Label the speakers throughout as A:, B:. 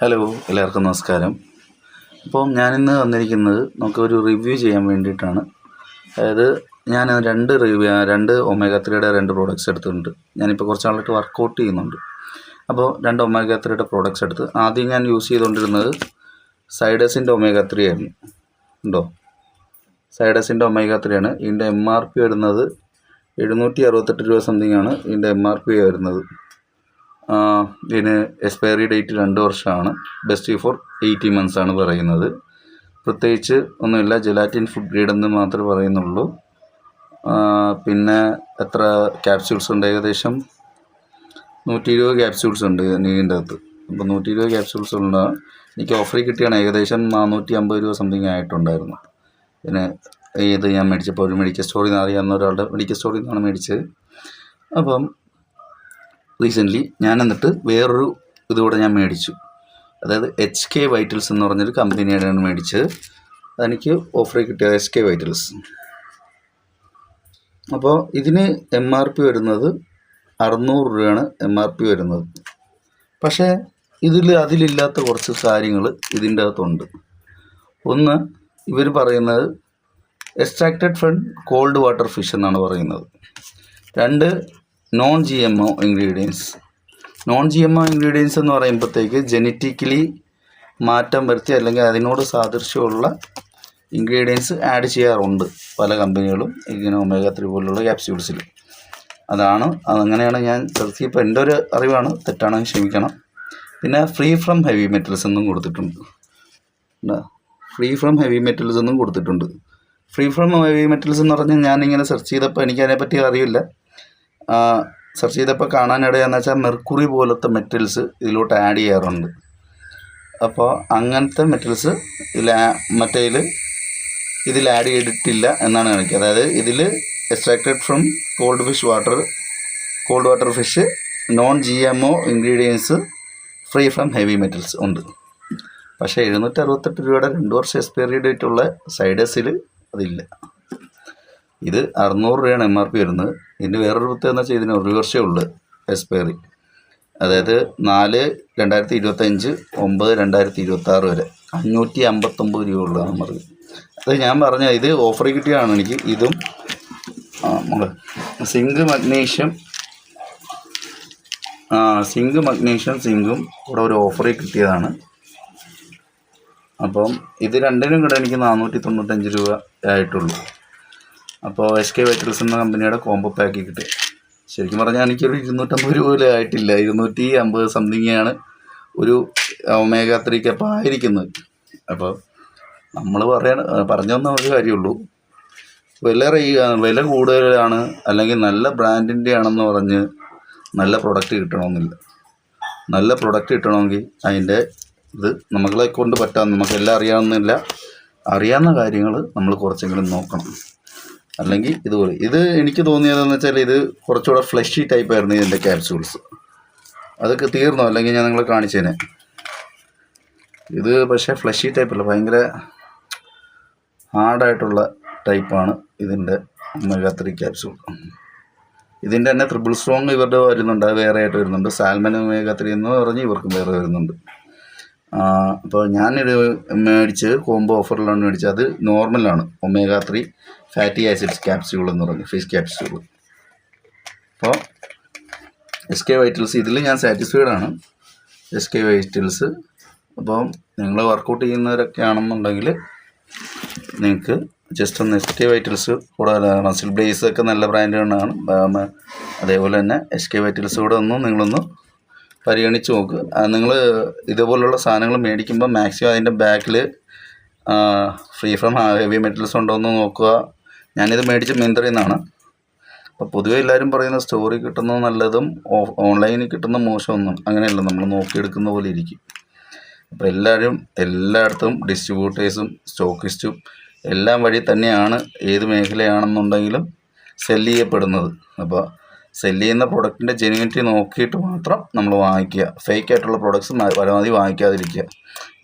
A: Hello, എല്ലാവർക്കും നമസ്കാരം. അപ്പോൾ ഞാനിന്ന് വന്നിരിക്കുന്നത് നമുക്കൊരു റിവ്യൂ ചെയ്യാൻ വേണ്ടിയിട്ടാണ്. അതായത് ഞാൻ രണ്ട് ഒമേഗ 3യുടെ 2 പ്രോഡക്റ്റ്സ് എടുത്തിട്ടുണ്ട്. ഞാനിപ്പോൾ കുറച്ച് നാളായിട്ട് വർക്കൗട്ട് ചെയ്യുന്നുണ്ട്. അപ്പോൾ 2 ഒമേഗ 3യുടെ പ്രോഡക്റ്റ്സ് എടുത്ത് ആദ്യം ഞാൻ യൂസ് ചെയ്തുകൊണ്ടിരുന്നത് സൈഡസിൻ്റെ ഒമേഗ 3 ആയിരുന്നു. ഉണ്ടോ? സൈഡസിൻ്റെ ഒമേഗ 3 ആണ്. ഇതിൻ്റെ MRP വരുന്നത് 768 രൂപ സംതിങ് ആണ് ഇതിൻ്റെ MRP വരുന്നത്. ഇതിന് എക്സ്പയറി ഡേറ്റ് 2 വർഷമാണ്. ബെസ്റ്റ് ഫോർ 80 months ആണ് പറയുന്നത്. പ്രത്യേകിച്ച് ഒന്നുമില്ല, ജെലാറ്റിൻ ഫുഡ് ഗ്രേഡ് എന്ന് മാത്രമേ പറയുന്നുള്ളൂ. പിന്നെ എത്ര ക്യാപ്സ്യൂൾസ് ഉണ്ട്? ഏകദേശം 120 ക്യാപ്സ്യൂൾസ് ഉണ്ട് ഇതിൻ്റെ അകത്ത്. അപ്പോൾ 120 ക്യാപ്സ്യൂൾസ് ഉള്ള എനിക്ക് ഓഫറിൽ കിട്ടിയാണ്. ഏകദേശം 450 രൂപ സംതിങ് ആയിട്ടുണ്ടായിരുന്നു. പിന്നെ ഇത് ഞാൻ മേടിച്ചപ്പോൾ ഒരു മെഡിക്കൽ സ്റ്റോറിൽ നിന്ന് അറിയാവുന്ന ഒരാളുടെ മെഡിക്കൽ സ്റ്റോറിൽ നിന്നാണ് മേടിച്ചത്. അപ്പം റീസെൻ്റ്ലി ഞാൻ എന്നിട്ട് വേറൊരു ഇതുകൂടെ ഞാൻ മേടിച്ചു. അതായത് HK വൈറ്റൽസ് എന്ന് പറഞ്ഞൊരു കമ്പനിയാണ് മേടിച്ചത്. അതെനിക്ക് ഓഫറിൽ കിട്ടിയത് HK വൈറ്റൽസ്. അപ്പോൾ ഇതിന് MRP വരുന്നത് 600 രൂപയാണ് MRP വരുന്നത്. പക്ഷേ അതിലില്ലാത്ത കുറച്ച് കാര്യങ്ങൾ ഇതിൻ്റെ അകത്തുണ്ട്. ഒന്ന്, ഇവർ പറയുന്നത് extracted from called water fish എന്നാണ് പറയുന്നത്. 2, non-GMO ഇൻഗ്രീഡിയൻസ്. non-GMO ഇൻഗ്രീഡിയൻസ് എന്ന് പറയുമ്പോഴത്തേക്ക് ജനറ്റിക്കലി മാറ്റം വരുത്തി അല്ലെങ്കിൽ അതിനോട് സാദൃശ്യമുള്ള ഇൻഗ്രീഡിയൻസ് ആഡ് ചെയ്യാറുണ്ട് പല കമ്പനികളും ഇങ്ങനെ ഒമേഗ 3 പോലുള്ള ക്യാപ്സ്യൂൾസിൽ. അതങ്ങനെയാണ് ഞാൻ ഇപ്പോൾ എൻ്റെ ഒരു അറിവാണ്, തെറ്റാണെങ്കിൽ ക്ഷമിക്കണം. പിന്നെ ഫ്രീ ഫ്രം ഹെവി മെറ്റൽസ് എന്നും കൊടുത്തിട്ടുണ്ട്. ഫ്രീ ഫ്രം ഹെവി മെറ്റൽസ് എന്നും കൊടുത്തിട്ടുണ്ട്. ഫ്രീ ഫ്രം ഹെവി മെറ്റൽസ് എന്ന് പറഞ്ഞാൽ ഞാനിങ്ങനെ സെർച്ച് ചെയ്തപ്പോൾ എനിക്കതിനെപ്പറ്റി അറിയില്ല. സെർച്ച് ചെയ്തപ്പോൾ കാണാനിടയാന്ന് വെച്ചാൽ മെർക്കുറി പോലത്തെ മെറ്റൽസ് ഇതിലോട്ട് ആഡ് ചെയ്യാറുണ്ട്. അപ്പോൾ അങ്ങനത്തെ മെറ്റൽസ് ഇതിൽ ആഡ് ചെയ്തിട്ടില്ല എന്നാണ് കാണിക്കുക. അതായത് ഇതിൽ extracted from called water fish, non-GMO ingredients, free from heavy metals ഉണ്ട്. പക്ഷേ 768 രൂപയുടെ 2 വർഷം എക്സ്പയറി ഡേറ്റ് ഉള്ള സൈഡസിൽ അതില്ല. ഇത് 600 രൂപയാണ് MRP വരുന്നത്. ഇതിൻ്റെ വേറൊരു പ്രത്യേകത എന്ന് വെച്ചാൽ ഇതിന് 1 വർഷമേ ഉള്ളൂ എക്സ്പയറി. അതായത് 4/2025, 9/2026 വരെ 559 രൂപ ഉള്ള MRP. അത് ഞാൻ പറഞ്ഞ ഇത് ഓഫറിൽ കിട്ടിയതാണ് എനിക്ക്. ഇതും സിങ്ക് മഗ്നീഷ്യം കൂടെ ഒരു ഓഫറിൽ കിട്ടിയതാണ്. അപ്പം ഇത് രണ്ടിനും കൂടെ എനിക്ക് 495 രൂപ ആയിട്ടുള്ളൂ. അപ്പോൾ HK വൈറ്റൽസ് എന്ന കമ്പനിയുടെ കോംബോ പാക്ക് കിട്ടി. ശരിക്കും പറഞ്ഞാൽ എനിക്കൊരു 250 രൂപ പോലും ആയിട്ടില്ല. 250 സംതിങ് ആണ് ഒരു ഒമേഗ 3 അപ്പോൾ ആയിരിക്കുന്നത്. അപ്പോൾ നമ്മൾ പറഞ്ഞൊന്നും ഒരു കാര്യമുള്ളൂ, വില കൂടുതലാണ് അല്ലെങ്കിൽ നല്ല ബ്രാൻഡിൻ്റെ ആണെന്ന് പറഞ്ഞ് നല്ല പ്രൊഡക്റ്റ് കിട്ടണമെന്നില്ല. നല്ല പ്രൊഡക്റ്റ് കിട്ടണമെങ്കിൽ അതിൻ്റെ നമ്മളെ കൊണ്ട് നമുക്കെല്ലാം അറിയാവുന്ന കാര്യങ്ങൾ നമ്മൾ കുറച്ചെങ്കിലും നോക്കണം. അല്ലെങ്കിൽ ഇത് എനിക്ക് തോന്നിയതെന്ന് വെച്ചാൽ ഇത് കുറച്ചുകൂടെ ഫ്ലഷി ടൈപ്പ് ആയിരുന്നു ഇതിൻ്റെ ക്യാപ്സ്യൂൾസ്. അതൊക്കെ തീർന്നു, അല്ലെങ്കിൽ ഞാൻ നിങ്ങളെ കാണിച്ചേനെ. ഇത് പക്ഷേ ഫ്ലഷി ടൈപ്പല്ല, ഭയങ്കര ഹാർഡായിട്ടുള്ള ടൈപ്പാണ് ഇതിൻ്റെ ഒമേഗ 3 ക്യാപ്സ്യൂൾ. ഇതിൻ്റെ തന്നെ ട്രിപ്പിൾ സ്ട്രോങ് ഇവരുടെ വരുന്നുണ്ട്, അത് വേറെ ആയിട്ട് വരുന്നുണ്ട്. സാൽമൺ ഒമേഗ 3 എന്ന് പറഞ്ഞ് ഇവർക്കും വേറെ വരുന്നുണ്ട്. അപ്പോൾ ഞാനൊരു കോംബോ ഓഫറിലാണ് മേടിച്ചത്. അത് നോർമലാണ്, ഒമേഗ 3 ഫാറ്റി ആസിഡ്സ് ക്യാപ്സ്യൂൾ എന്ന് പറഞ്ഞ് ഫിഷ് ക്യാപ്സ്യൂൾ. അപ്പോൾ HK വൈറ്റൽസ് ഇതിൽ ഞാൻ സാറ്റിസ്ഫൈഡ് ആണ്. HK വൈറ്റൽസ് അപ്പോൾ നിങ്ങൾ വർക്കൗട്ട് ചെയ്യുന്നവരൊക്കെ ആണെന്നുണ്ടെങ്കിൽ നിങ്ങൾക്ക് ജസ്റ്റ് ഒന്ന് HK വൈറ്റൽസ് കൂടെ, മസിൽ ബ്ലേസ് ഒക്കെ നല്ല ബ്രാൻഡുകളാണ്. അതേപോലെ തന്നെ HK വൈറ്റൽസ് കൂടെ നിങ്ങളൊന്ന് പരിഗണിച്ച് നോക്ക്. നിങ്ങൾ ഇതുപോലുള്ള സാധനങ്ങൾ മേടിക്കുമ്പോൾ മാക്സിമം അതിൻ്റെ ബാക്കിൽ ഫ്രീ ഫ്രം ഹെവി മെറ്റൽസ് ഉണ്ടോ എന്ന് നോക്കുക. ഞാനിത് മേടിച്ച് മിന്ത്രയിൽ നിന്നാണ്. അപ്പോൾ പൊതുവെ എല്ലാവരും പറയുന്ന സ്റ്റോറി കിട്ടുന്നത് നല്ലതും ഓൺലൈനിൽ കിട്ടുന്ന മോശമൊന്നും അങ്ങനെയല്ല, നമ്മൾ നോക്കിയെടുക്കുന്ന പോലെ ഇരിക്കും. അപ്പോൾ എല്ലായിടത്തും ഡിസ്ട്രിബ്യൂട്ടേഴ്സും സ്റ്റോക്കിസ്റ്റും എല്ലാം വഴി തന്നെയാണ് ഏത് മേഖലയാണെന്നുണ്ടെങ്കിലും സെല്ല് ചെയ്യപ്പെടുന്നത്. അപ്പോൾ സെല്ല് ചെയ്യുന്ന പ്രൊഡക്റ്റിൻ്റെ ജെന്യൂനിറ്റി നോക്കിയിട്ട് മാത്രം നമ്മൾ വാങ്ങിക്കുക. ഫേക്ക് ആയിട്ടുള്ള പ്രൊഡക്ട്സ് പരമാവധി വാങ്ങിക്കാതിരിക്കുക.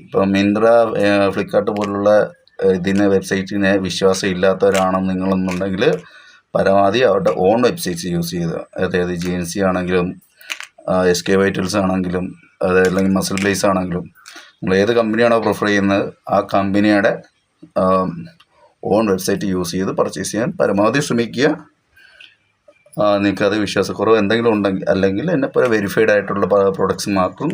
A: ഇപ്പോൾ മിന്ത്ര, ഫ്ലിപ്കാർട്ട് പോലുള്ള വെബ്സൈറ്റിനെ വിശ്വാസം ഇല്ലാത്തവരാണെന്ന് നിങ്ങളെന്നുണ്ടെങ്കിൽ പരമാവധി അവരുടെ ഓൺ വെബ്സൈറ്റ്സ് യൂസ് ചെയ്യുക. അതായത് GNC ആണെങ്കിലും SK വൈറ്റൽസ് ആണെങ്കിലും അതല്ലെങ്കിൽ മസിൽ ബ്ലേസ് ആണെങ്കിലും നിങ്ങൾ ഏത് കമ്പനിയാണോ പ്രിഫർ ചെയ്യുന്നത് ആ കമ്പനിയുടെ ഓൺ വെബ്സൈറ്റ് യൂസ് ചെയ്ത് പർച്ചേസ് ചെയ്യാൻ പരമാവധി ശ്രമിക്കുക. നിങ്ങൾക്കത് വിശ്വാസക്കുറവ് എന്തെങ്കിലും ഉണ്ടെങ്കിൽ, അല്ലെങ്കിൽ എന്നെപ്പോലെ വെരിഫൈഡ് ആയിട്ടുള്ള പ്രോഡക്റ്റ്സ് മാത്രം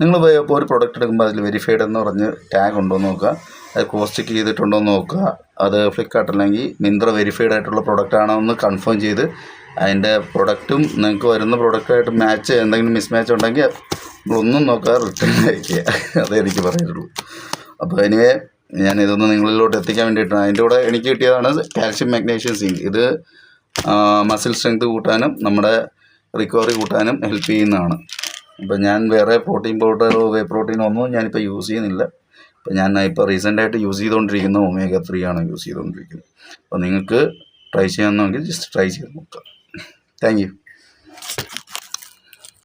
A: നിങ്ങൾ ഇപ്പോൾ ഒരു പ്രോഡക്റ്റ് എടുക്കുമ്പോൾ അതിൽ വെരിഫൈഡ് എന്ന് പറഞ്ഞ് ടാഗ് ഉണ്ടോ എന്ന് നോക്കുക, അത് ക്രോസ് ചെക്ക് ചെയ്തിട്ടുണ്ടോ എന്ന് നോക്കുക. അത് ഫ്ലിപ്കാർട്ട് അല്ലെങ്കിൽ മിന്ത്ര വെരിഫൈഡ് ആയിട്ടുള്ള പ്രോഡക്റ്റ് ആണോ എന്ന് കൺഫേം ചെയ്ത് അതിൻ്റെ പ്രൊഡക്റ്റും നിങ്ങൾക്ക് വരുന്ന പ്രൊഡക്റ്റായിട്ട് മാച്ച് എന്തെങ്കിലും മിസ്മാച്ച് ഉണ്ടെങ്കിൽ നിങ്ങളൊന്നും നോക്കാതെ റിട്ടേൺ അയക്കുക. അതേ എനിക്ക് പറയുള്ളൂ. അപ്പോൾ എനിവേ ഞാൻ ഇതൊന്ന് നിങ്ങളിലോട്ട് എത്തിക്കാൻ വേണ്ടിയിട്ടാണ്. അതിൻ്റെ കൂടെ എനിക്ക് കിട്ടിയതാണ് കാൽഷ്യം മാഗ്നീഷ്യം സിങ്ക്. ഇത് മസിൽ സ്ട്രെങ്ത് കൂട്ടാനും നമ്മുടെ റിക്കവറി കൂട്ടാനും ഹെൽപ്പ് ചെയ്യുന്നതാണ്. അപ്പോൾ ഞാൻ വേറെ പ്രോട്ടീൻ പൗഡറോ വേ പ്രോട്ടീനോ ഒന്നും ഞാനിപ്പോൾ യൂസ് ചെയ്യുന്നില്ല. ഇപ്പോൾ ഞാൻ റീസെൻ്റായിട്ട് യൂസ് ചെയ്തുകൊണ്ടിരിക്കുന്ന ഒമേഗ 3 ആണ് യൂസ് ചെയ്തുകൊണ്ടിരിക്കുന്നത്. അപ്പോൾ നിങ്ങൾക്ക് ട്രൈ ചെയ്യാമെന്നെങ്കിൽ ജസ്റ്റ് ട്രൈ ചെയ്ത് നോക്കാം. Thank you.